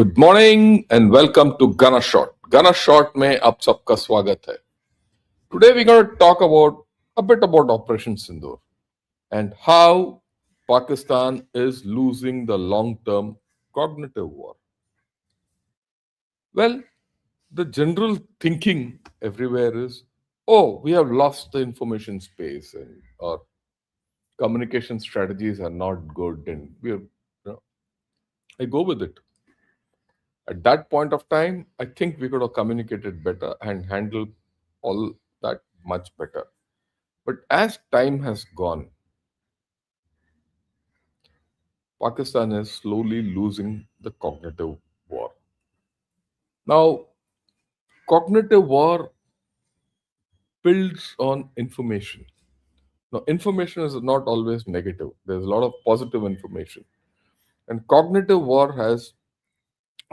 Good morning and welcome to Gana shot. Gana shot में आप सबका स्वागत है. Today we gonna talk about a bit about Operation Sindoor and how Pakistan is losing the long-term cognitive war. Well, the general thinking everywhere is, oh, we have lost the information space and our communication strategies are not good, and I go with it. At that point of time, I think we could have communicated better and handled all that much better. But as time has gone, Pakistan is slowly losing the cognitive war. Now, cognitive war builds on information. Now, information is not always negative, there's a lot of positive information. And cognitive war has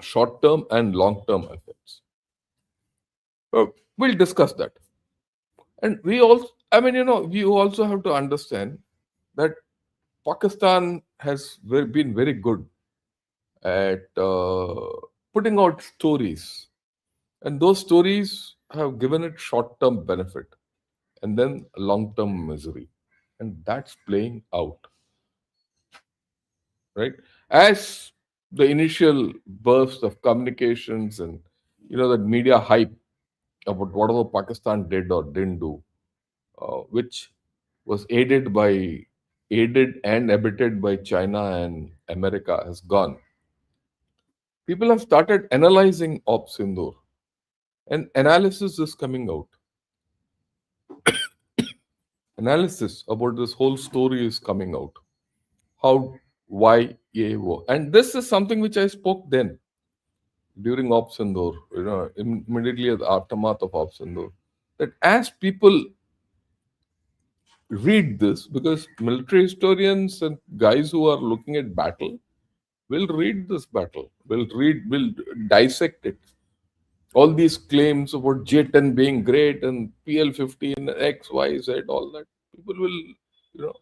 short term and long term effects. We'll discuss that. And we also, we also have to understand that Pakistan has been very good at putting out stories, and those stories have given it short term benefit and then long term misery, and that's playing out, right? As the initial burst of communications and that media hype about whatever Pakistan did or didn't do, which was aided and abetted by China and America, has gone. People have started analyzing Op Sindoor, and analysis is coming out. Analysis about this whole story is coming out. How, why, and this is something which I spoke then during Op Sindoor, immediately at the aftermath of Op Sindoor, that as people read this, because military historians and guys who are looking at battle will read this battle, will dissect it. All these claims about J10 being great and PL15, X, Y, Z, all that, people will,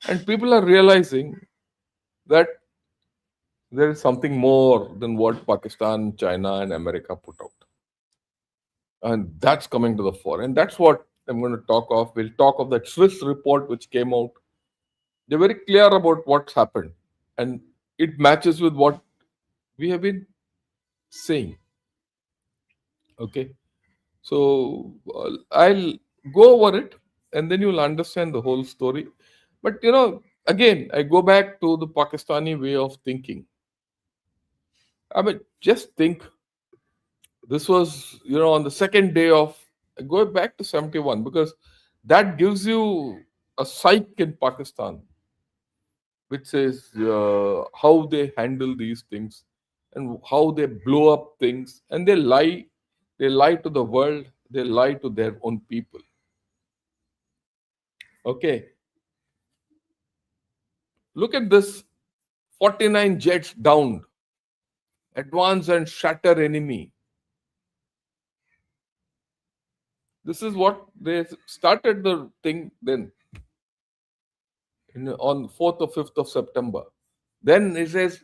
and people are realizing that there is something more than what Pakistan, China, and America put out. And that's coming to the fore. And that's what I'm going to talk of. We'll talk of that Swiss report which came out. They're very clear about what's happened. And it matches with what we have been saying. Okay. So I'll go over it and then you'll understand the whole story. But again, I go back to the Pakistani way of thinking. I mean, just think, this was, on the second day of, go back to 71, because that gives you a psyche in Pakistan, which says how they handle these things and how they blow up things, and they lie to the world, they lie to their own people. Okay, look at this: 49 jets downed, advance and shatter enemy. This is what they started the thing then on 4th or 5th of September. Then it says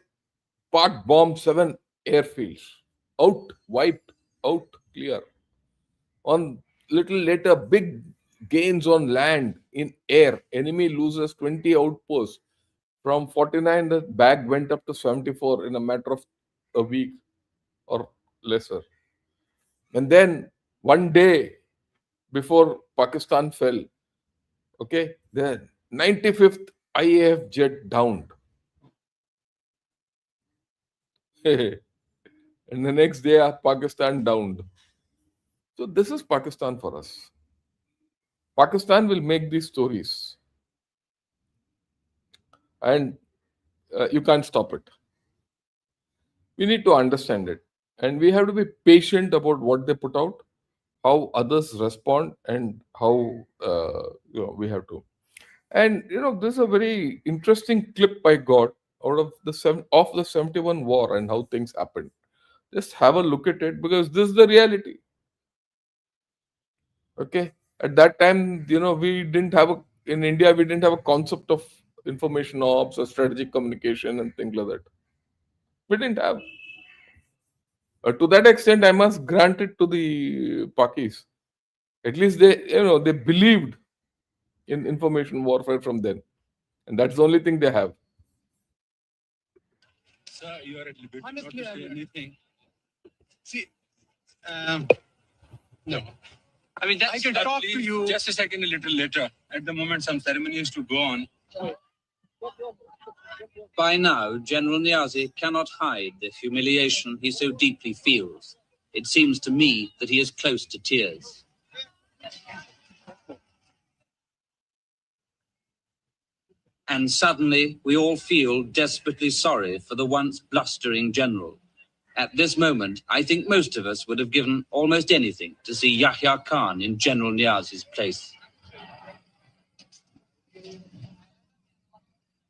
Pak bomb 7 airfields, out, wiped, out, clear. On little later, big gains on land in air. Enemy loses 20 outposts. From 49, the bag went up to 74 in a matter of a week or lesser. And then one day before Pakistan fell, okay, the 95th IAF jet downed. And the next day, Pakistan downed. So this is Pakistan for us. Pakistan will make these stories, and you can't stop it. We need to understand it, and we have to be patient about what they put out, how others respond, and how we have to. And this is a very interesting clip I got out of the 71 war and how things happened. Just have a look at it, because this is the reality. Okay, at that time, we didn't have in India, we didn't have a concept of information ops or strategic communication and things like that. We didn't have. To that extent, I must grant it to the Pakis. At least they believed in information warfare from then, and that's the only thing they have. Sir, you are at liberty not to say anything. See, um, no. I mean, I can talk to you. Just a second, a little later. At the moment, some ceremony is to go on. By now, General Niazi cannot hide the humiliation he so deeply feels. It seems to me that he is close to tears. And suddenly, we all feel desperately sorry for the once blustering general. At this moment, I think most of us would have given almost anything to see Yahya Khan in General Niazi's place.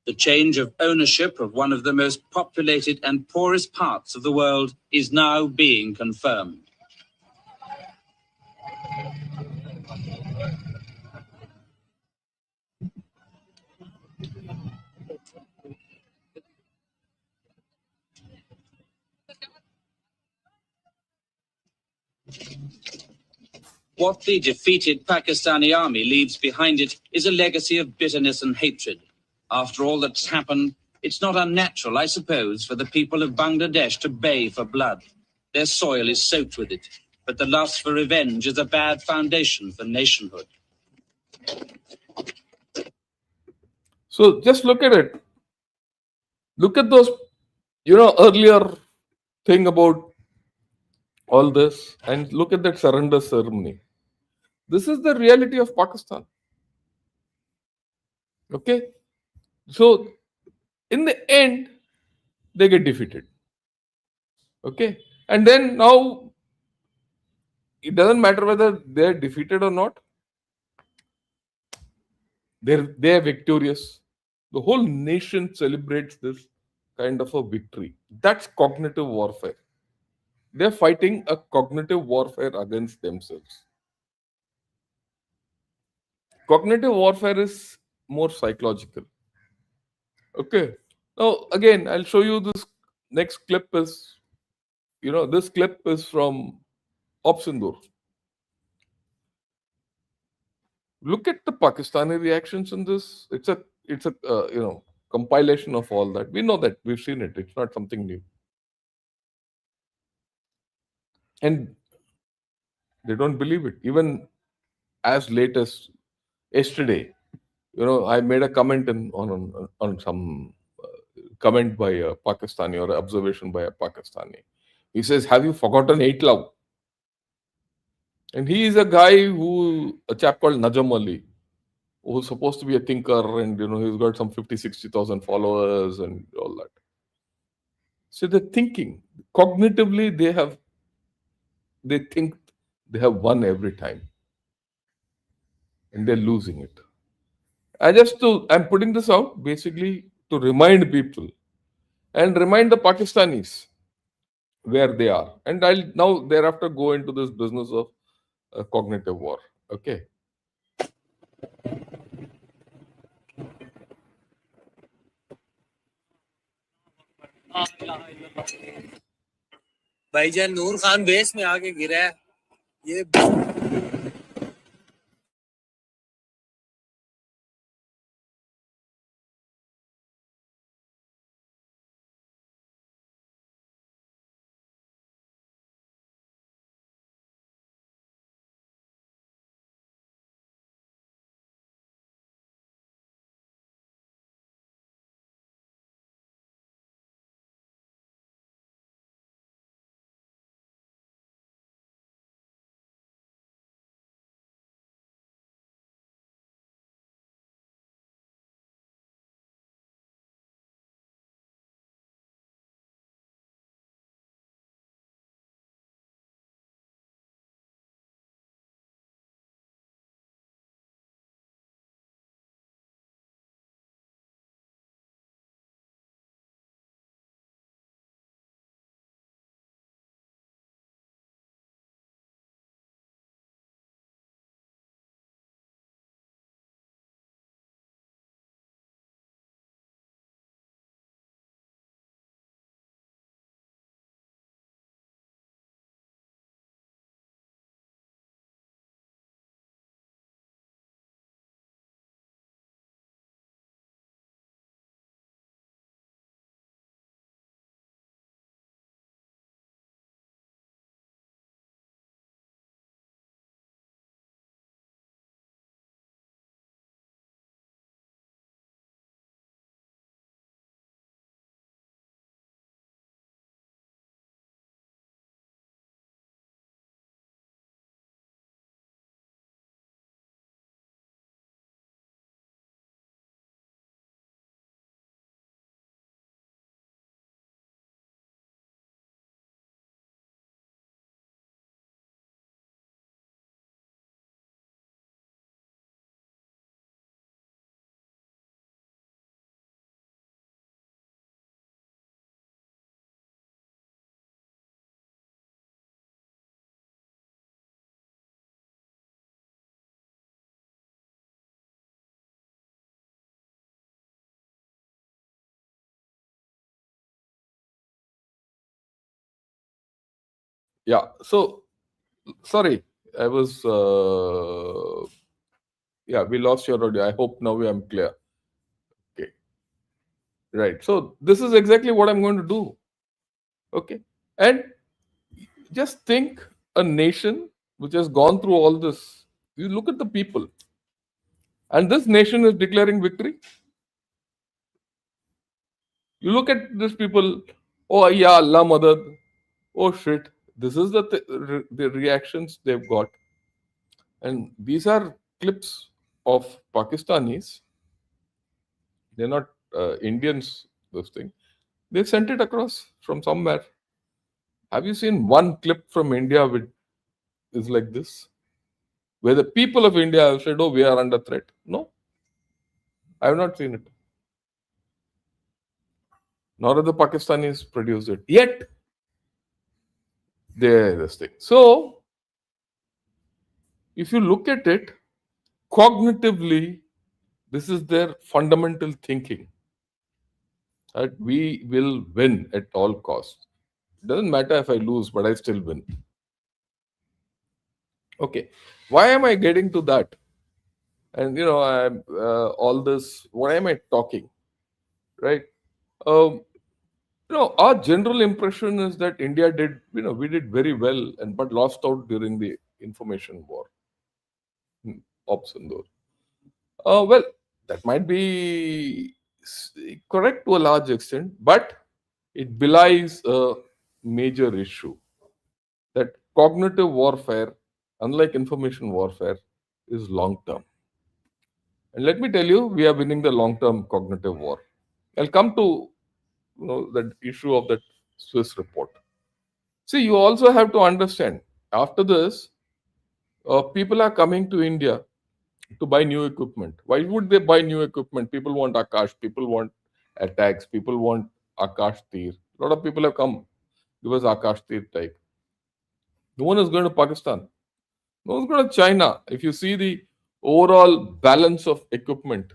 The change of ownership of one of the most populated and poorest parts of the world is now being confirmed. What the defeated Pakistani army leaves behind it is a legacy of bitterness and hatred. After all that's happened, it's not unnatural, I suppose, for the people of Bangladesh to bay for blood. Their soil is soaked with it, but the lust for revenge is a bad foundation for nationhood. So just look at it. Look at those, earlier thing about all this, and look at that surrender ceremony. This is the reality of Pakistan. Okay, so in the end, they get defeated. Okay, and then now it doesn't matter whether they're defeated or not. They're victorious. The whole nation celebrates this kind of a victory. That's cognitive warfare. They're fighting a cognitive warfare against themselves. Cognitive warfare is more psychological. Okay. Now again, I'll show you this next clip is this clip is from Op Sindoor. Look at the Pakistani reactions in this. It's a compilation of all that. We know that we've seen it. It's not something new, and they don't believe it. Even as late as yesterday, I made a comment on some comment by a Pakistani or observation by a Pakistani. He says, "Have you forgotten eight love?" And he is a guy a chap called Najam Ali, who's supposed to be a thinker, and he's got some 50, 60,000 followers and all that. So they're thinking cognitively. They think they have won every time, and they're losing it. I'm putting this out basically to remind people and remind the Pakistanis where they are. And I'll now thereafter go into this business of cognitive war. Okay. भाईजान नूर Khan base में आके गिरा है ये Yeah. So sorry, I was. Yeah, we lost your audio. I hope now I'm clear. Okay. Right. So this is exactly what I'm going to do. Okay. And just think a nation which has gone through all this. You look at the people, and this nation is declaring victory. You look at these people. Oh yeah, Allah Madad. Oh shit. This is the reactions they've got, and these are clips of Pakistanis. They're not Indians. This thing they've sent it across from somewhere. Have you seen one clip from India which is like this, where the people of India have said, "Oh, we are under threat"? No, I have not seen it. Nor have the Pakistanis produced it. Yet they're this thing. So if you look at it cognitively, this is their fundamental thinking that we will win at all costs. It doesn't matter if I lose, but I still win. Okay, why am I getting to that? And I'm all this. Why am I talking? Right? Um, our general impression is that India did, we did very well, and but lost out during the information war, Op Sindoor. Well, that might be correct to a large extent, but it belies a major issue that cognitive warfare, unlike information warfare, is long term. And let me tell you, we are winning the long term cognitive war. I'll come to that issue of that Swiss report. See, you also have to understand after this, people are coming to India to buy new equipment. Why would they buy new equipment? People want Akash, people want attacks, people want Akash Tir. A lot of people have come. Give us Akash Tir type. No one is going to Pakistan. No one's going to China. If you see the overall balance of equipment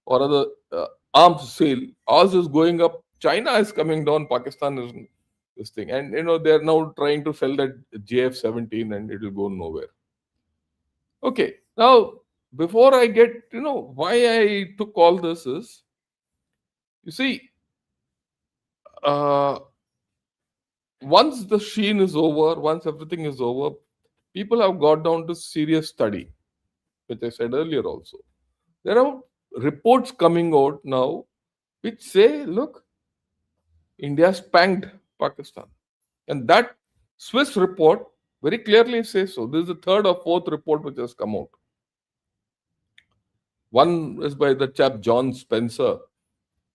or other arms sale, ours is going up. China is coming down. Pakistan is this thing, and they're now trying to sell that JF-17, and it will go nowhere. Okay, now before I get why I took all this is, you see, uh, once the sheen is over, once everything is over, people have got down to serious study, which I said earlier also. There are reports coming out now which say, look, India spanked Pakistan. And that Swiss report very clearly says so. This is the third or fourth report which has come out. One is by the chap John Spencer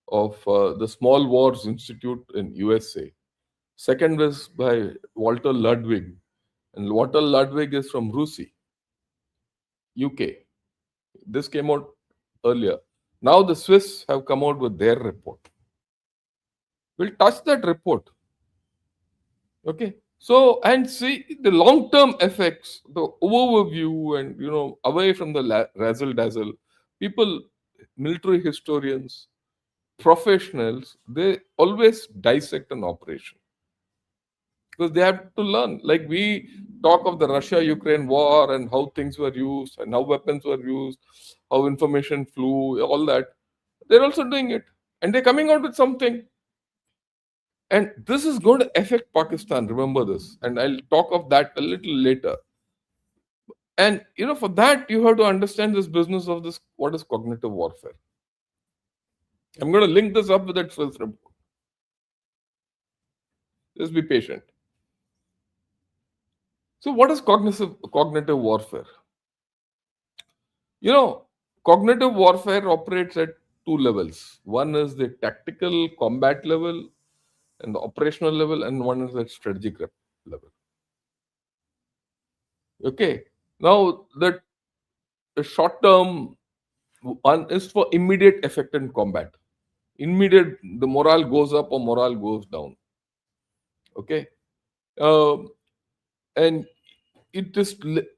of the Small Wars Institute in USA. Second is by Walter Ludwig. And Walter Ludwig is from Russia, UK. This came out earlier. Now the Swiss have come out with their report. We'll touch that report. Okay. So, and see the long term effects, the overview, and away from the razzle dazzle, people, military historians, professionals, they always dissect an operation because they have to learn. Like we talk of the Russia Ukraine war and how things were used and how weapons were used, how information flew, all that. They're also doing it, and they're coming out with something. And this is going to affect Pakistan. Remember this. And I'll talk of that a little later. And for that, you have to understand this business of this, what is cognitive warfare. I'm going to link this up with that first report. Just be patient. So, what is cognitive warfare? Cognitive warfare operates at two levels. One is the tactical combat level and the operational level, and one is the strategic level. Okay. Now, the short term one is for immediate effect in combat. Immediate, the morale goes up or morale goes down. Okay. And it is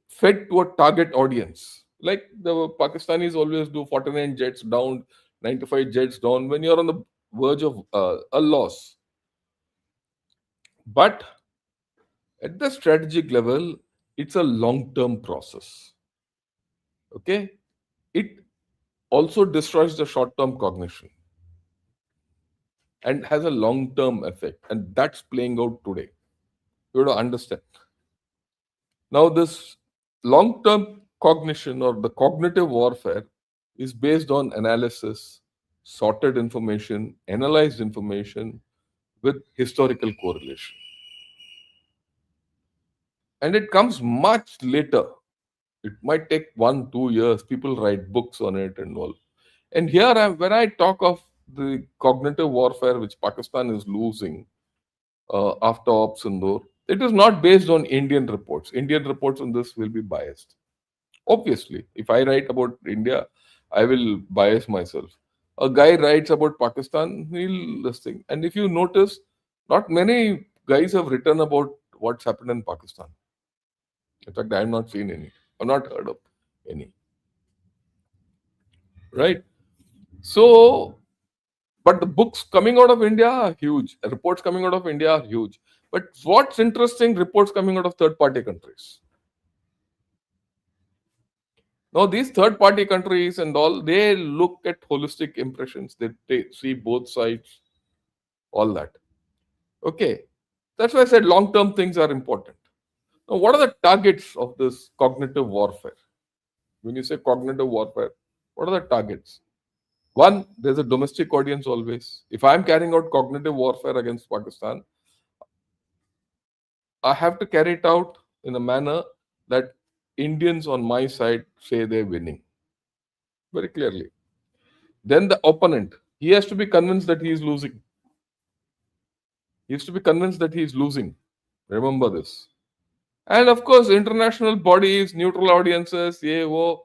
fed to a target audience. Like the Pakistanis always do, 49 jets down, 95 jets down, when you're on the verge of a loss. But At the strategic level, it's a long term process. Okay? It also destroys the short term cognition and has a long term effect. And that's playing out today. You have to understand. Now, this long term cognition or the cognitive warfare is based on analysis, sorted information, analyzed information with historical correlation. And it comes much later. It might take 1, 2 years. People write books on it and all. And here, when I talk of the cognitive warfare which Pakistan is losing after Op Sindoor, it is not based on Indian reports. Indian reports on this will be biased. Obviously, if I write about India, I will bias myself. A guy writes about Pakistan, he'll this thing. And if you notice, not many guys have written about what's happened in Pakistan. In fact, I have not seen any. I've not heard of any. Right? So, but the books coming out of India are huge. Reports coming out of India are huge. But what's interesting, reports coming out of third party countries. Now, these third party countries and all, they look at holistic impressions. They see both sides, all that. Okay. That's why I said long term things are important. Now, what are the targets of this cognitive warfare? When you say cognitive warfare, what are the targets? One, there's a domestic audience always. If I'm carrying out cognitive warfare against Pakistan, I have to carry it out in a manner that Indians on my side say they're winning very clearly. Then the opponent, he has to be convinced that he is losing. He has to be convinced that he is losing. Remember this. And of course, international bodies, neutral audiences, they will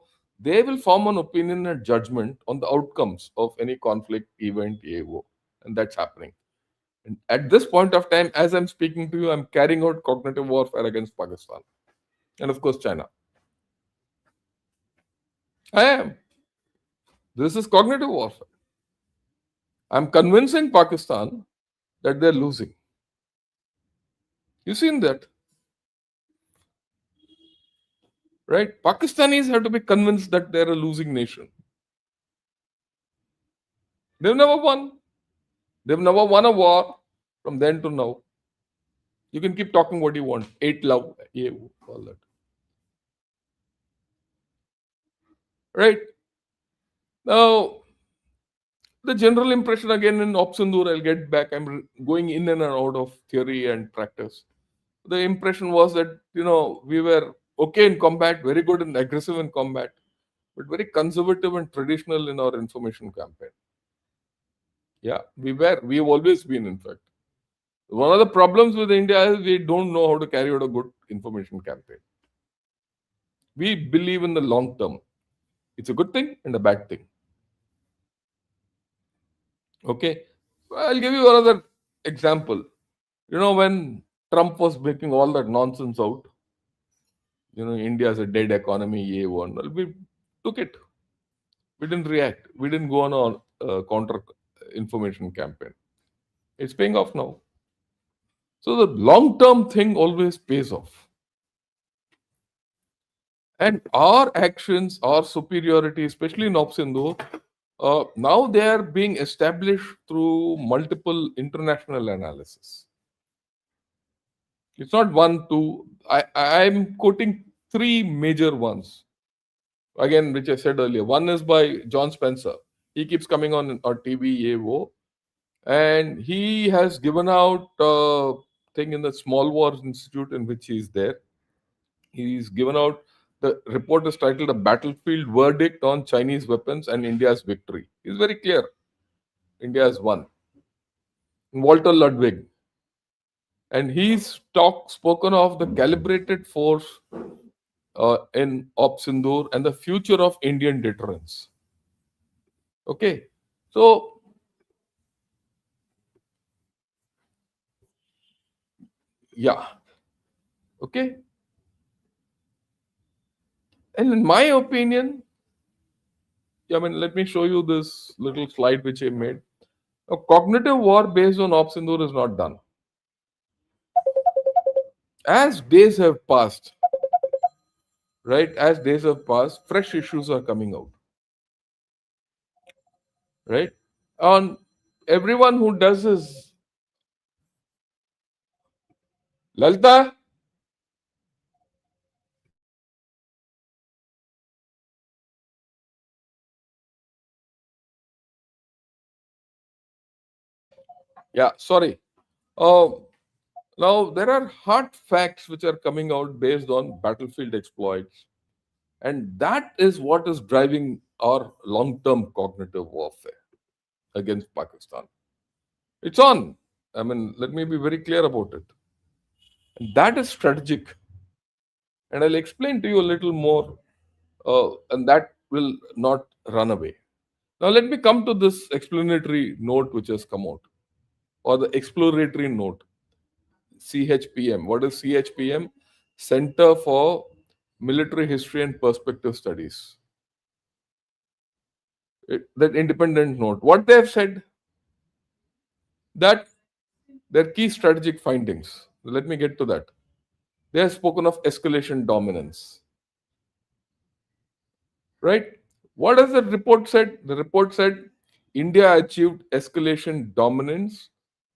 form an opinion and judgment on the outcomes of any conflict, event, and that's happening. And at this point of time, as I'm speaking to you, I'm carrying out cognitive warfare against Pakistan. And of course, China. I am. This is cognitive warfare. I'm convincing Pakistan that they're losing. You've seen that, right? Pakistanis have to be convinced that they're a losing nation. They've never won. They've never won a war from then to now. You can keep talking what you want. Eight love, all that. Right? Now, the general impression again in Op Sindoor, I'll get back. I'm going in and out of theory and practice. The impression was that, we were okay in combat, very good and aggressive in combat, but very conservative and traditional in our information campaign. Yeah, we've always been, in fact. One of the problems with India is we don't know how to carry out a good information campaign. We believe in the long term. It's a good thing and a bad thing. Okay. I'll give you another example. When Trump was making all that nonsense out, India is a dead economy, one. Well, we took it. We didn't react. We didn't go on a counter information campaign. It's paying off now. So the long term thing always pays off. And our actions, our superiority, especially in Op Sindoor, now they are being established through multiple international analysis. It's not one, two. I'm quoting three major ones. Again, which I said earlier. One is by John Spencer. He keeps coming on our TV, and he has given out a thing in the Small Wars Institute in which he's there. He's given out the report is titled "A Battlefield Verdict on Chinese Weapons and India's Victory." It's very clear. India has won. Walter Ludwig, and he's spoken of the calibrated force in Op Sindoor and the future of Indian deterrence. Okay, so yeah, okay, and in my opinion, let me show you this little slide which I made. A cognitive war based on Op Sindoor is not done. As days have passed, right? As days have passed, fresh issues are coming out, right? On everyone who does this, Lalta, yeah, sorry. Uh, Now, there are hard facts which are coming out based on battlefield exploits, and that is what is driving our long term cognitive warfare against Pakistan. It's on. I mean, let me be very clear about it. And that is strategic. And I'll explain to you a little more, and that will not run away. Now, let me come to this explanatory note which has come out, or the exploratory note. CHPM. What is CHPM? Center for Military History and Perspective Studies. That independent note. What they have said that their key strategic findings. Let me get to that. They have spoken of escalation dominance. Right? What has the report said? The report said India achieved escalation dominance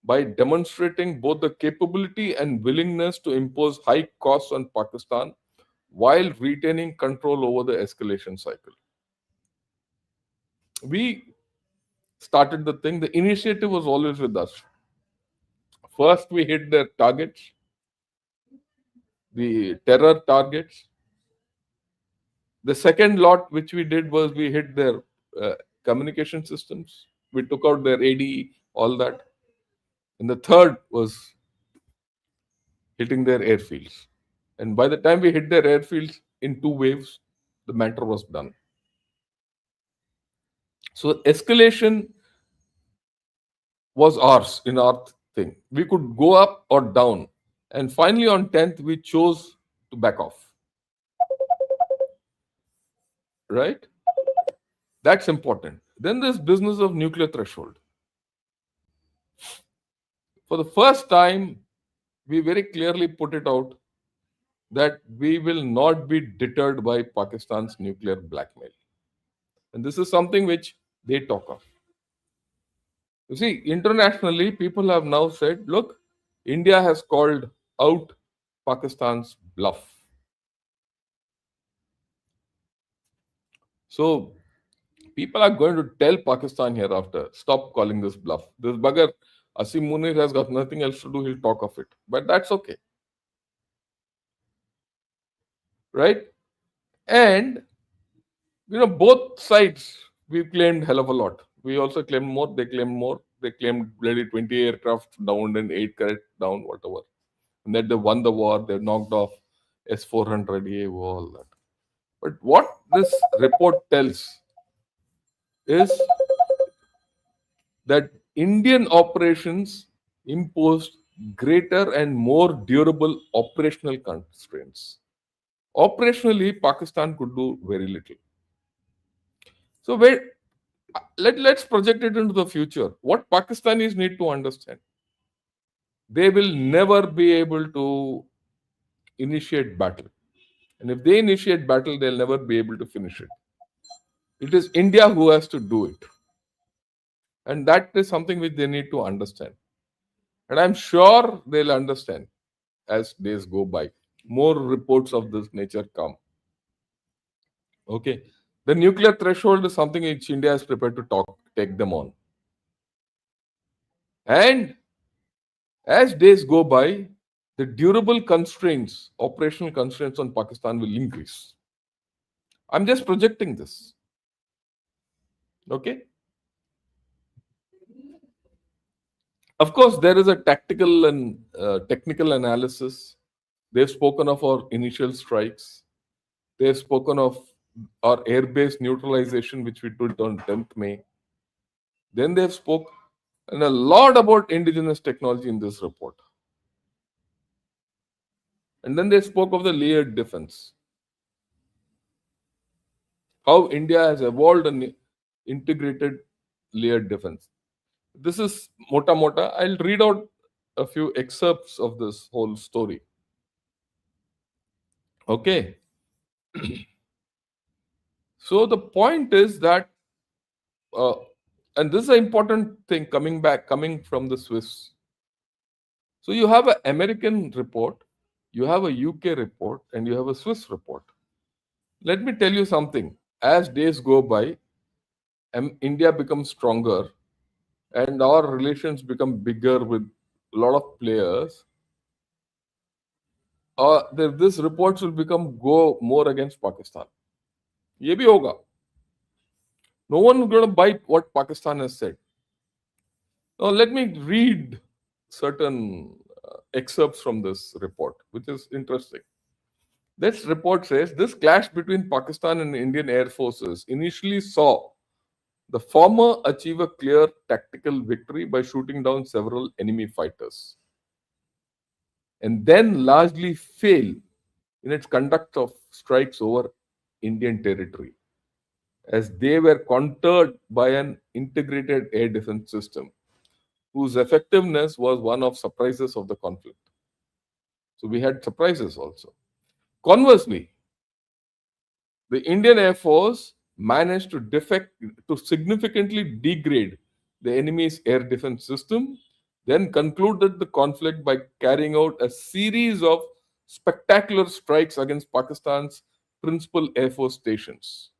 by demonstrating both the capability and willingness to impose high costs on Pakistan while retaining control over the escalation cycle. We started the thing, the initiative was always with us. First, we hit their targets, the terror targets. The second lot which we did was we hit their communication systems. We took out their ADE, all that. And the third was hitting their airfields. And by the time we hit their airfields in two waves, the matter was done. So escalation was ours in our thing. We could go up or down. And finally, on 10th, we chose to back off. Right? That's important. Then this business of nuclear threshold. For the first time, we very clearly put it out that we will not be deterred by Pakistan's nuclear blackmail. And this is something which they talk of. You see, internationally, people have now said, look, India has called out Pakistan's bluff. So people are going to tell Pakistan hereafter, stop calling this bluff. This bugger, Asim Munir, has got nothing else to do. He'll talk of it. But that's okay. Right? And, both sides, we claimed hell of a lot. We also claimed more. They claimed more. They claimed bloody 20 aircraft down and 8 correct down, whatever. And that they won the war. They knocked off S-400, all that. But what this report tells is that Indian operations imposed greater and more durable operational constraints. Operationally, Pakistan could do very little. So let's project it into the future. What Pakistanis need to understand, they will never be able to initiate battle. And if they initiate battle, they'll never be able to finish it. It is India who has to do it. And that is something which they need to understand. And I'm sure they'll understand as days go by. More reports of this nature come. Okay. The nuclear threshold is something which India is prepared to take them on. And as days go by, the durable constraints, operational constraints on Pakistan will increase. I'm just projecting this. Okay. Of course, there is a tactical and technical analysis. They've spoken of our initial strikes. They've spoken of our air-based neutralization, which we did on 10th May. Then they've spoke and a lot about indigenous technology in this report. And then they spoke of the layered defense. How India has evolved an integrated layered defense. This is mota mota. I'll read out a few excerpts of this whole story. Okay. So the point is that, uh, and this is an important thing coming from the Swiss. So you have an American report, you have a UK report, and you have a Swiss report. Let me tell you something. As days go by, India becomes stronger, and our relations become bigger with a lot of players. This reports will become go more against Pakistan. ये भी होगा. No one is going to bite what Pakistan has said. Now, let me read certain excerpts from this report, which is interesting. This report says this clash between Pakistan and Indian air forces initially saw the former achieve a clear tactical victory by shooting down several enemy fighters, and then largely fail in its conduct of strikes over Indian territory, as they were countered by an integrated air defense system whose effectiveness was one of surprises of the conflict. So we had surprises also. Conversely, the Indian Air Force managed to significantly degrade the enemy's air defense system, then concluded the conflict by carrying out a series of spectacular strikes against Pakistan's principal air force stations.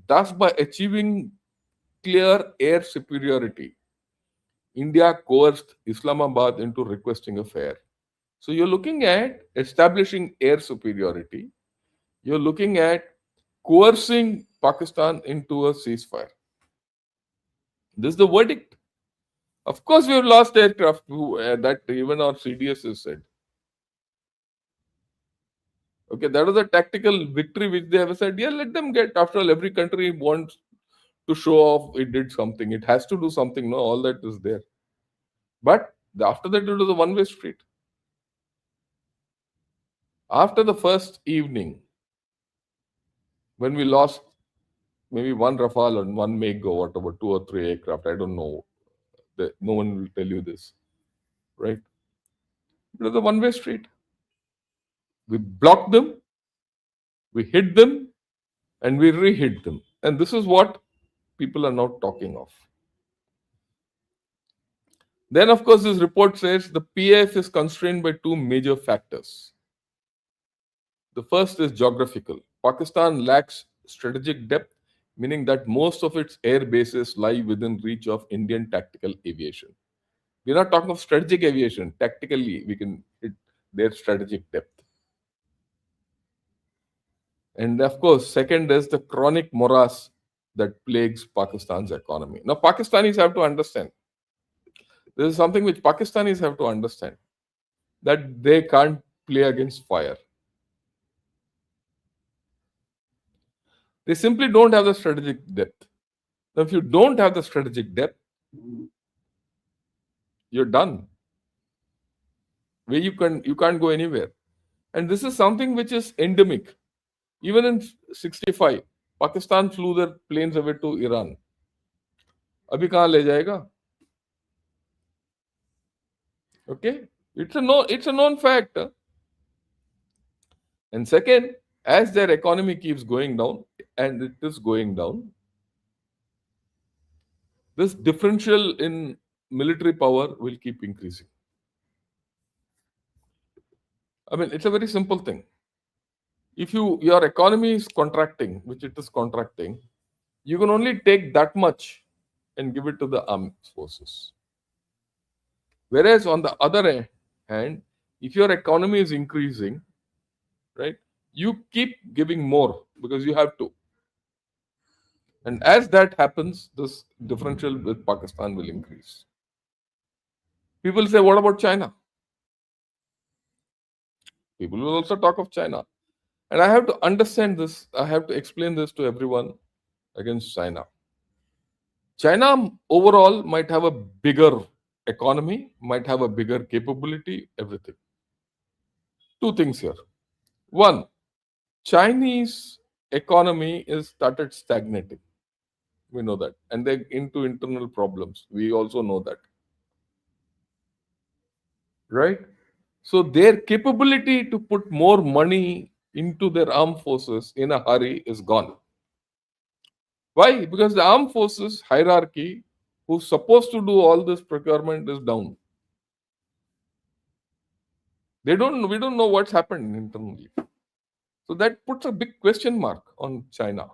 Thus, by achieving clear air superiority, India coerced Islamabad into requesting a fair. So you're looking at establishing air superiority. You're looking at coercing Pakistan into a ceasefire. This is the verdict. Of course, we have lost aircraft. That even our CDS has said. Okay, that was a tactical victory which they have said. Yeah, let them get. After all, every country wants to show off it did something. It has to do something. No, all that is there. But after that, it was a one-way street. After the first evening, when we lost maybe one Rafale and one MiG or whatever, two or three aircraft, I don't know. No one will tell you this, right? It was a one-way street. We blocked them, we hit them, and we re-hit them. And this is what people are now talking of. Then, of course, this report says the PAF is constrained by two major factors. The first is geographical. Pakistan lacks strategic depth, meaning that most of its air bases lie within reach of Indian tactical aviation. We're not talking of strategic aviation. Tactically, we can hit their strategic depth. And of course, second is the chronic morass that plagues Pakistan's economy. Now, Pakistanis have to understand. This is something which Pakistanis have to understand, that they can't play against fire. They simply don't have the strategic depth. Now, if you don't have the strategic depth, you're done. Where you can't go anywhere. And this is something which is endemic. Even in 65, Pakistan flew their planes away to Iran. अभी कहाँ ले जाएगा? Okay, it's a known fact. And second, as their economy keeps going down, and it is going down, this differential in military power will keep increasing. I mean, it's a very simple thing. If your economy is contracting, which it is contracting, you can only take that much and give it to the armed forces. Whereas on the other hand, if your economy is increasing, right, you keep giving more because you have to. And as that happens, this differential with Pakistan will increase. People say, what about China? People will also talk of China. And I have to understand this, I have to explain this to everyone against China. China overall might have a bigger economy, might have a bigger capability, everything. Two things here. One, Chinese economy is started stagnating. We know that. And they're into internal problems. We also know that. Right? So their capability to put more money into their armed forces in a hurry is gone. Why? Because the armed forces hierarchy, who's supposed to do all this procurement, is down. They don't. We don't know what's happened internally. So that puts a big question mark on China.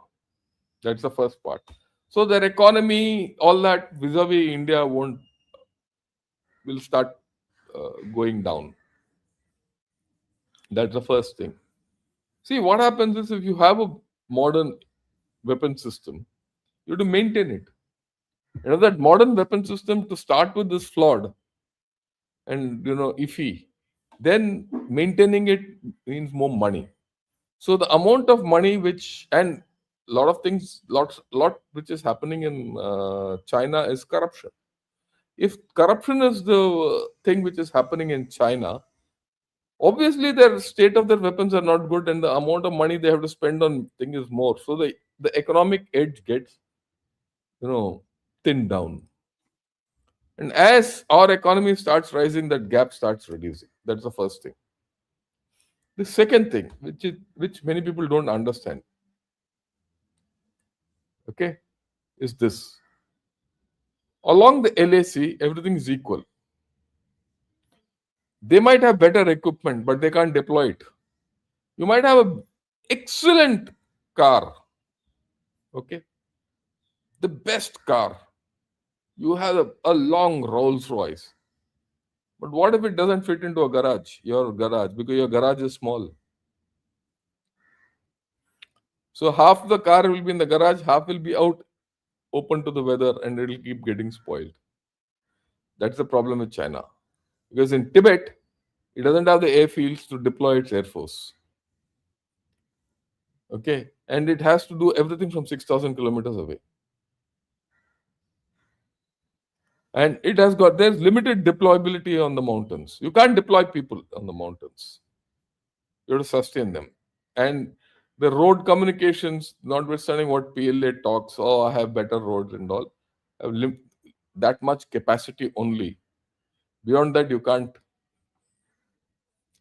That's the first part. So their economy, all that vis-a-vis India, won't will start going down. That's the first thing. See, what happens is if you have a modern weapon system, you have to maintain it. You know that modern weapon system to start with is flawed and iffy. Then maintaining it means more money. So the amount of money which and lot of things, lot which is happening in China is corruption. If corruption is the thing which is happening in China, obviously their state of their weapons are not good, and the amount of money they have to spend on thing is more. So the economic edge gets thinned down. And as our economy starts rising, that gap starts reducing. That's the first thing. The second thing, which many people don't understand, okay, is this. Along the LAC, everything is equal. They might have better equipment, but they can't deploy it. You might have an excellent car, okay, the best car. You have a long Rolls Royce. But what if it doesn't fit into a garage, your garage, because your garage is small? So half the car will be in the garage, half will be out open to the weather, and it will keep getting spoiled. That's the problem with China. Because in Tibet, it doesn't have the airfields to deploy its air force. Okay. And it has to do everything from 6,000 kilometers away. And there's limited deployability on the mountains. You can't deploy people on the mountains. You have to sustain them. And the road communications, notwithstanding what PLA talks, oh, I have better roads and all, have that much capacity only. Beyond that, you can't.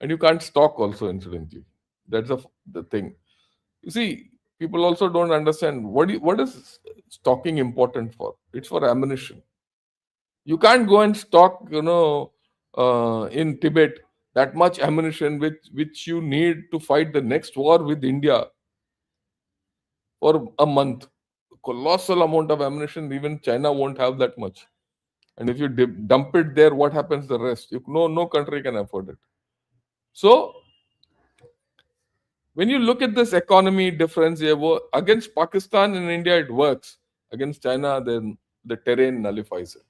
And you can't stock also, incidentally. That's the thing. You see, people also don't understand what is stocking important for. It's for ammunition. You can't go and stock, in Tibet that much ammunition which you need to fight the next war with India for a month. Colossal amount of ammunition. Even China won't have that much. And if you dump it there, what happens the rest? No country can afford it. So when you look at this economy difference here, against Pakistan and India, it works. Against China, then the terrain nullifies it.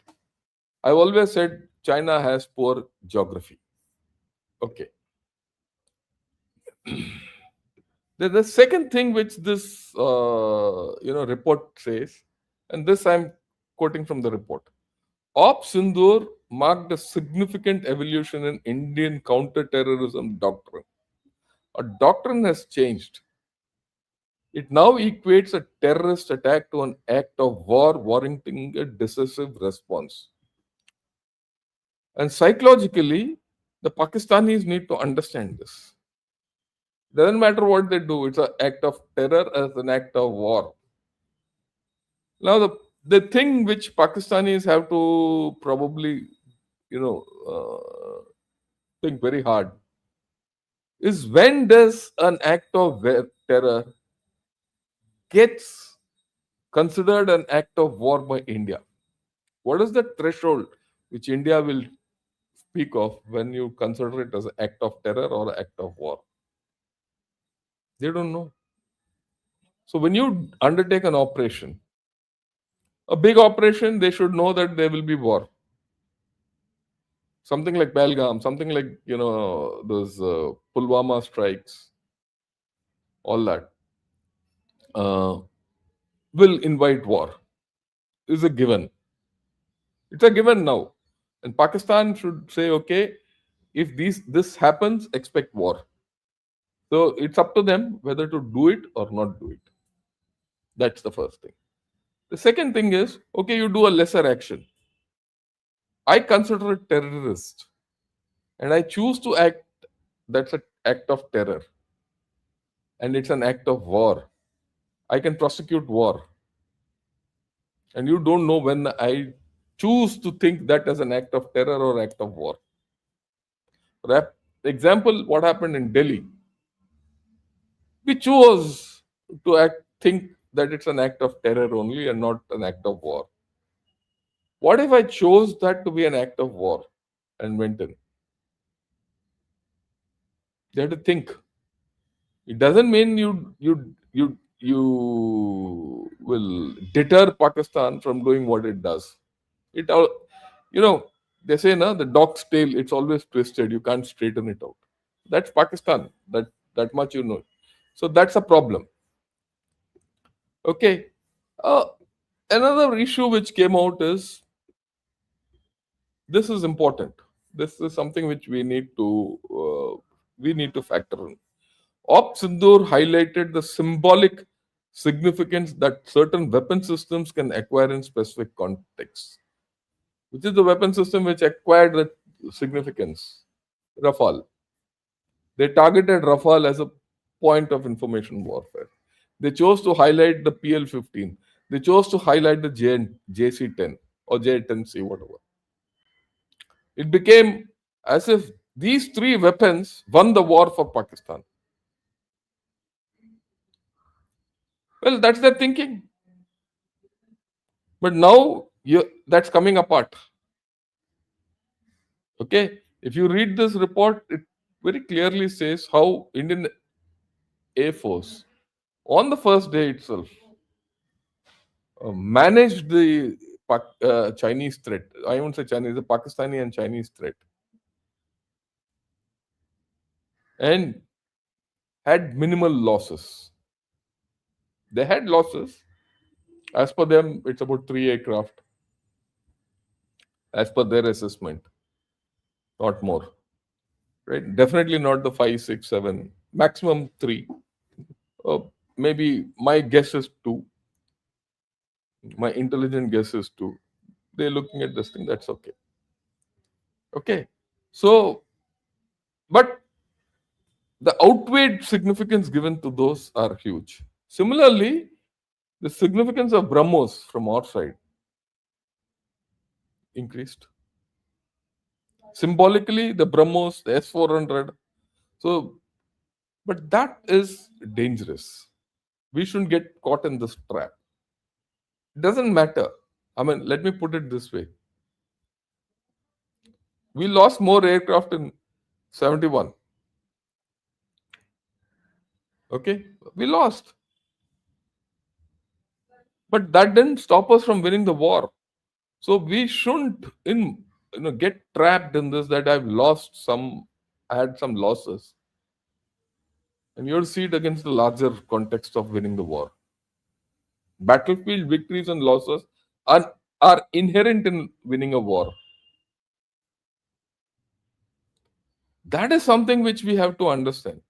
I've always said China has poor geography. Okay. The second thing which this report says, and this I'm quoting from the report, Op Sindoor marked a significant evolution in Indian counter-terrorism doctrine. A doctrine has changed. It now equates a terrorist attack to an act of war warranting a decisive response. And psychologically, the Pakistanis need to understand this. Doesn't matter what they do, it's an act of terror as an act of war. Now, the thing which Pakistanis have to probably, think very hard is when does an act of terror gets considered an act of war by India? What is the threshold which India will speak of when you consider it as an act of terror or an act of war? They don't know. So when you undertake an operation, a big operation, they should know that there will be war. Something like Belgaum, something like those Pulwama strikes, all that uh, will invite war. Is a given. It's a given now, and Pakistan should say, okay, if this happens, expect war. So it's up to them whether to do it or not do it. That's the first thing. The second thing is, okay, you do a lesser action. I consider a terrorist and I choose to act, that's an act of terror. and it's an act of war. I can prosecute war. And you don't know when I choose to think that as an act of terror or act of war. Example, what happened in Delhi? We chose to think that it's an act of terror only and not an act of war. What if I chose that to be an act of war and went in? You have to think. It doesn't mean you will deter Pakistan from doing what it does. It all, you know, they say na the dog's tail, it's always twisted. You can't straighten it out. That's Pakistan. That much you know. So that's a problem. Okay. Uh, Another issue which came out is this is important. This is something which we need to factor in. Op Sindoor highlighted the symbolic significance that certain weapon systems can acquire in specific contexts, which is the weapon system which acquired the significance. Rafale. They targeted Rafale as a point of information warfare. They chose to highlight the PL-15. They chose to highlight the JC-10 or J-10C, whatever. It became as if these three weapons won the war for Pakistan. Well, that's their thinking. But now that's coming apart. Okay, if you read this report, it very clearly says how Indian Air Force, on the first day itself, managed the Chinese threat. I won't say Chinese, the Pakistani and Chinese threat, and had minimal losses. They had losses. As per them, it's about 3 aircraft, as per their assessment, not more. Right? Definitely not the 5, 6, 7, maximum 3. Maybe my guess is 2. My intelligent guess is 2. They're looking at this thing, that's okay. Okay. So, but the outweighed significance given to those are huge. Similarly, the significance of BrahMos from our side increased. Symbolically, the BrahMos, the S-400. So, but that is dangerous. We shouldn't get caught in this trap. It doesn't matter. I mean, let me put it this way. We lost more aircraft in 71. Okay? We lost. But that didn't stop us from winning the war. So we shouldn't get trapped in this that I had some losses. And you have to see it against the larger context of winning the war. Battlefield victories and losses are inherent in winning a war. That is something which we have to understand.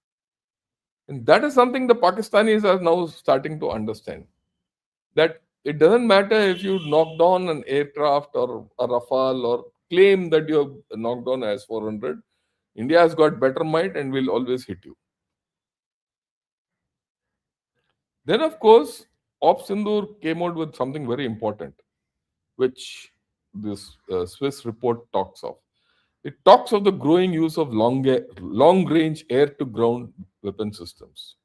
And that is something the Pakistanis are now starting to understand. That it doesn't matter if you knock down an aircraft or a Rafale or claim that you have knocked down as 400. India has got better might and will always hit you. Then, of course, Op Sindoor came out with something very important, which this Swiss report talks of. It talks of the growing use of long-range air-to-ground weapon systems.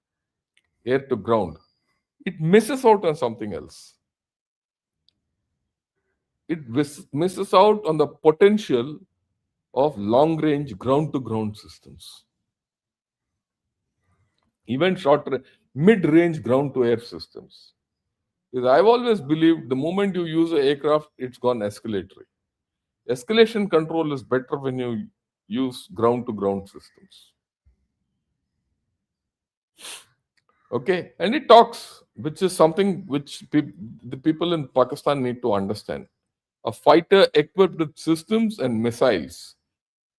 Air-to-ground. It misses out on something else. It misses out on the potential of long-range ground-to-ground systems. Even mid-range ground-to-air systems. Because I've always believed the moment you use an aircraft, it's gone escalatory. Escalation control is better when you use ground-to-ground systems. Okay, and it talks, which is something which the people in Pakistan need to understand. A fighter equipped with systems and missiles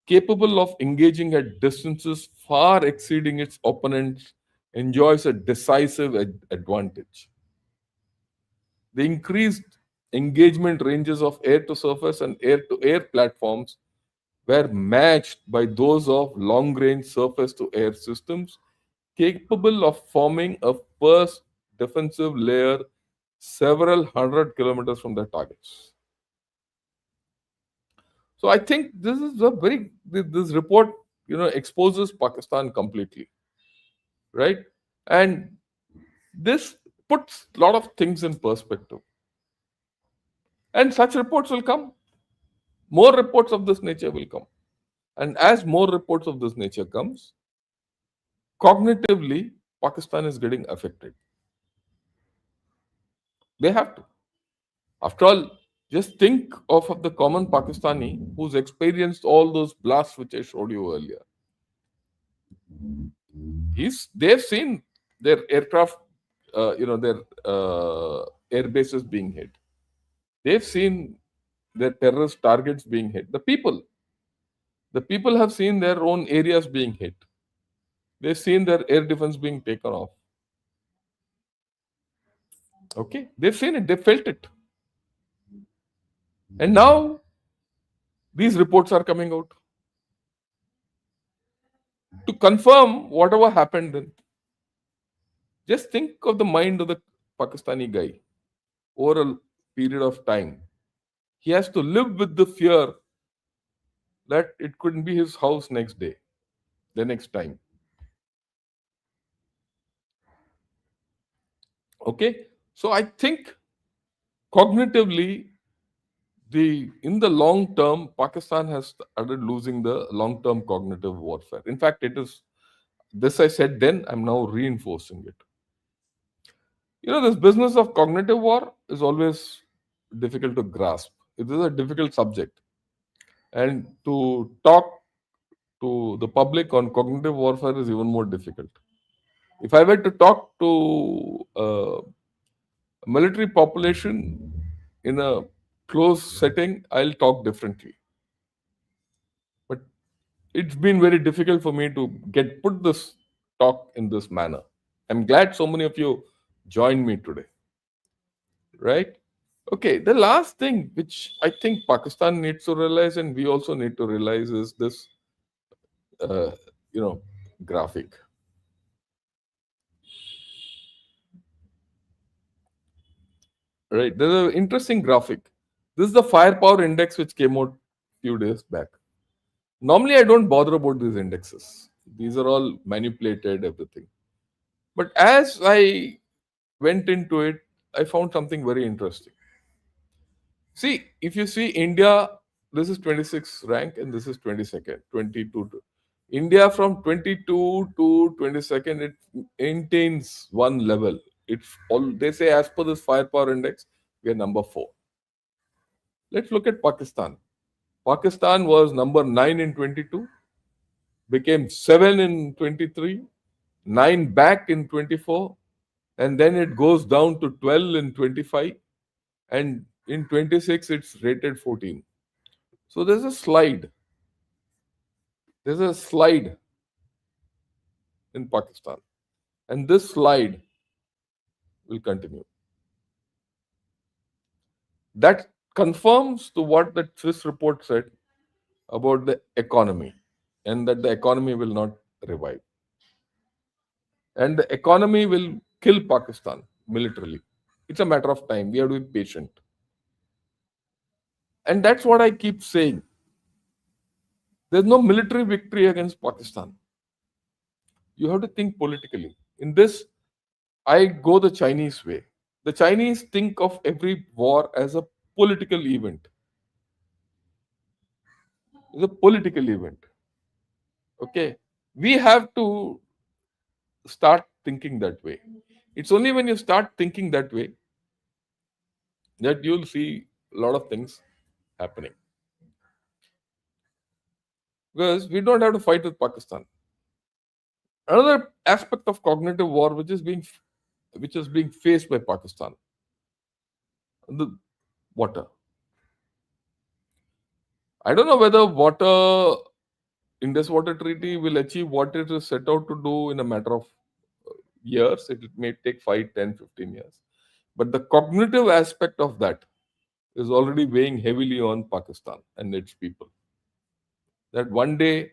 capable of engaging at distances far exceeding its opponents enjoys a decisive advantage. The increased engagement ranges of air to surface and air to air platforms were matched by those of long range surface to air systems capable of forming a first defensive layer several hundred kilometers from their targets. So I think this is a very this report exposes Pakistan completely, right? And this puts a lot of things in perspective. And such reports will come. More reports of this nature will come. And as more reports of this nature comes, cognitively, Pakistan is getting affected. They have to. After all, just think of the common Pakistani who's experienced all those blasts which I showed you earlier. They've seen their aircraft, their air bases being hit. They've seen their terrorist targets being hit. The people have seen their own areas being hit. They've seen their air defense being taken off. Okay, they've seen it. They felt it. And now these reports are coming out to confirm whatever happened then. Just think of the mind of the Pakistani guy over a period of time. He has to live with the fear that it couldn't be his house next day, the next time. Okay, so I think cognitively, in the long term, Pakistan has started losing the long term cognitive warfare. In fact, it is this I said then. I'm now reinforcing it. This business of cognitive war is always difficult to grasp. It is a difficult subject, and to talk to the public on cognitive warfare is even more difficult. If I were to talk to a military population in a close setting, I'll talk differently. But it's been very difficult for me to put this talk in this manner. I'm glad so many of you joined me today. Right? Okay, the last thing which I think Pakistan needs to realize and we also need to realize is this uh, graphic. Right? There's an interesting graphic. This is the firepower index which came out few days back. Normally I don't bother about these indexes. These are all manipulated, everything. But as I went into it, I found something very interesting. See, if you see India, this is 26th rank and this is 22nd, 22. India from 22 to 22nd, it maintains one level. It's all they say as per this firepower index, we are number 4. Let's look at Pakistan. Pakistan was number 9 in 22, became 7 in 23, 9 back in 24, and then it goes down to 12 in 25, and in 26 it's rated 14. So there's a slide. There's a slide in Pakistan, and this slide will continue. That confirms to what the Swiss report said about the economy, and that the economy will not revive. And the economy will kill Pakistan militarily. It's a matter of time. We have to be patient. And that's what I keep saying. There's no military victory against Pakistan. You have to think politically. In this, I go the Chinese way. The Chinese think of every war as a political event. It's a political event. Okay. We have to start thinking that way. It's only when you start thinking that way that you'll see a lot of things happening. Because we don't have to fight with Pakistan. Another aspect of cognitive war which is being faced by Pakistan, the water. I don't know whether Indus Water Treaty will achieve what it is set out to do in a matter of years. It may take 5, 10, 15 years. But the cognitive aspect of that is already weighing heavily on Pakistan and its people. That one day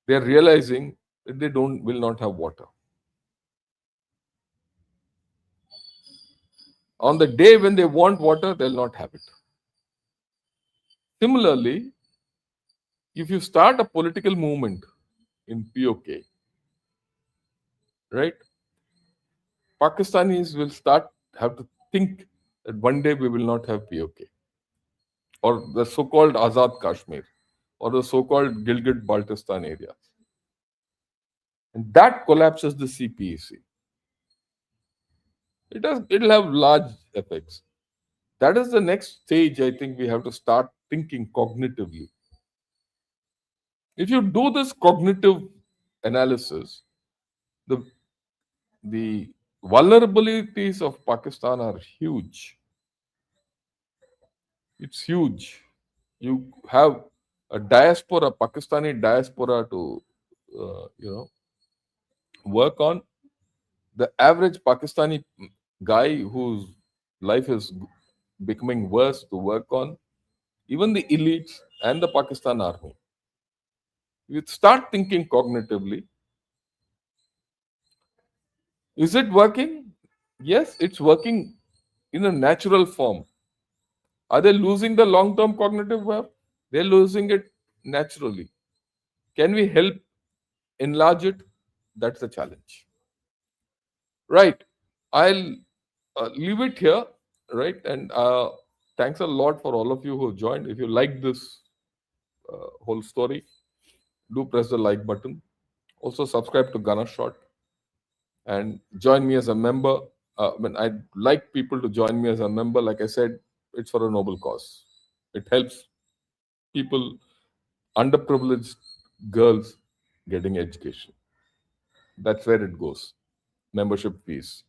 they're realizing that they will not have water. On the day when they want water, they'll not have it. Similarly, if you start a political movement in POK, right, Pakistanis will have to think that one day we will not have POK or the so-called Azad Kashmir or the so-called Gilgit-Baltistan areas. And that collapses the CPEC. It'll have large effects. That is the next stage. I think we have to start thinking cognitively. If you do this cognitive analysis, the the vulnerabilities of Pakistan are huge. It's huge. You have a diaspora, Pakistani diaspora to work on. The average Pakistani guy whose life is becoming worse to work on, even the elites and the Pakistan army. You start thinking cognitively. Is it working? Yes, it's working in a natural form. Are they losing the long term cognitive work? They're losing it naturally. Can we help enlarge it? That's the challenge. Right. I'll leave it here. Right. And thanks a lot for all of you who joined. If you like this whole story, do press the like button. Also, subscribe to Gunner Shot and join me as a member. When I'd like people to join me as a member, like I said, it's for a noble cause. It helps people, underprivileged girls, getting education. That's where it goes. Membership fees.